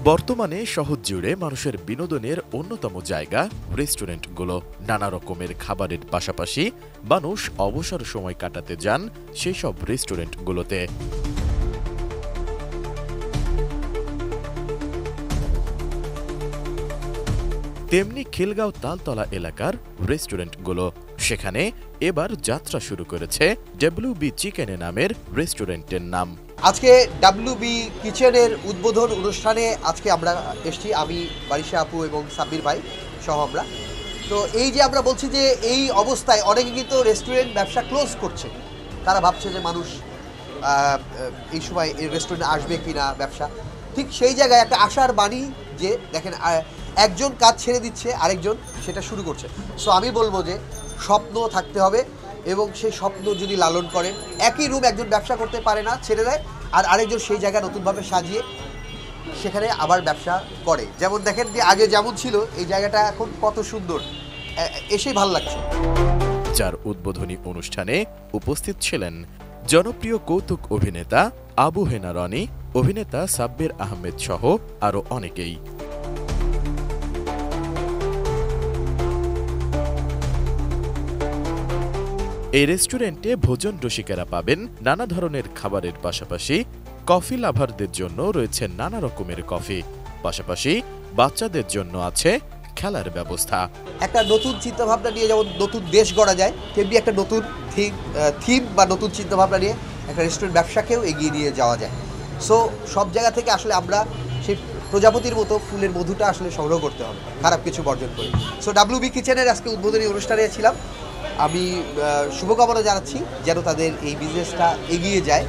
বর্তমানে শহর জুড়ে মানুষের বিনোদনের অন্যতম জায়গা রেস্টুরেন্টগুলো। নানা রকমের খাবারের পাশাপাশি মানুষ অবসর সময় কাটাতে যান সেই সব রেস্টুরেন্টগুলোতে। তেমনি খিলগাঁও তালতলা এলাকার রেস্টুরেন্টগুলো। সেখানে এবার যাত্রা শুরু করেছে ডব্লিউবি চিকেন নামের রেস্টুরেন্টের নাম। আজকে ডব্লিউবি কিচেনের উদ্বোধন অনুষ্ঠানে আজকে আমরা এসেছি, আমি বারিশা আপু এবং সাব্বির ভাই সহ আমরা। তো এই যে আমরা বলছি যে এই অবস্থায় অনেকে কিন্তু রেস্টুরেন্ট ব্যবসা ক্লোজ করছে, তারা ভাবছে যে মানুষ এই সময় এই রেস্টুরেন্টে আসবে কিনা ব্যবসা। ঠিক সেই জায়গায় একটা আশার বাণী যে দেখেন একজন কাজ ছেড়ে দিচ্ছে, আরেকজন সেটা শুরু করছে। সো আমি বলবো যে স্বপ্ন থাকতে হবে এবং সেই স্বপ্ন যদি লালন করেন, একই রুম একজন ব্যবসা করতে পারে না, ছেড়ে দেয়, আর আরেকজন সেই জায়গা নতুনভাবে সাজিয়ে সেখানে আবার ব্যবসা করে। যেমন দেখেন যে আগে যেমন ছিল এই জায়গাটা এখন কত সুন্দর, এসেই ভালো লাগছে। যার উদ্বোধনী অনুষ্ঠানে উপস্থিত ছিলেন জনপ্রিয় কৌতুক অভিনেতা আবু হেনা রনি, অভিনেতা সাব্বির আহমেদ সহ আরও অনেকেই। এই রেস্টুরেন্টে ভোজন রসিকেরা পাবেন নানা ধরনের খাবারের পাশাপাশি কফি লাভারদের জন্য রয়েছে নানা রকমের কফি, পাশাপাশি বাচ্চাদের জন্য আছে খেলার ব্যবস্থা। একটা নতুন চিন্তাভাবনা নিয়ে যেমন নতুন দেশ গড়া যায়, তেমনি একটা নতুন থিম বা নতুন চিন্তাভাবনা নিয়ে একটা রেস্টুরেন্ট ব্যবসাকেও এগিয়ে নিয়ে যাওয়া যায়। সো সব জায়গা থেকে আসলে আমরা সেই প্রজাপতির মতো ফুলের মধুটা আসলে সংগ্রহ করতে হবে, খারাপ কিছু বর্জন করে। সো ডব্লিউবি কিচেনের আজকে উদ্বোধনী অনুষ্ঠানে ছিলাম। আমি শুভকামনা জানাচ্ছি যেন তাদের এই বিজনেসটা এগিয়ে যায়।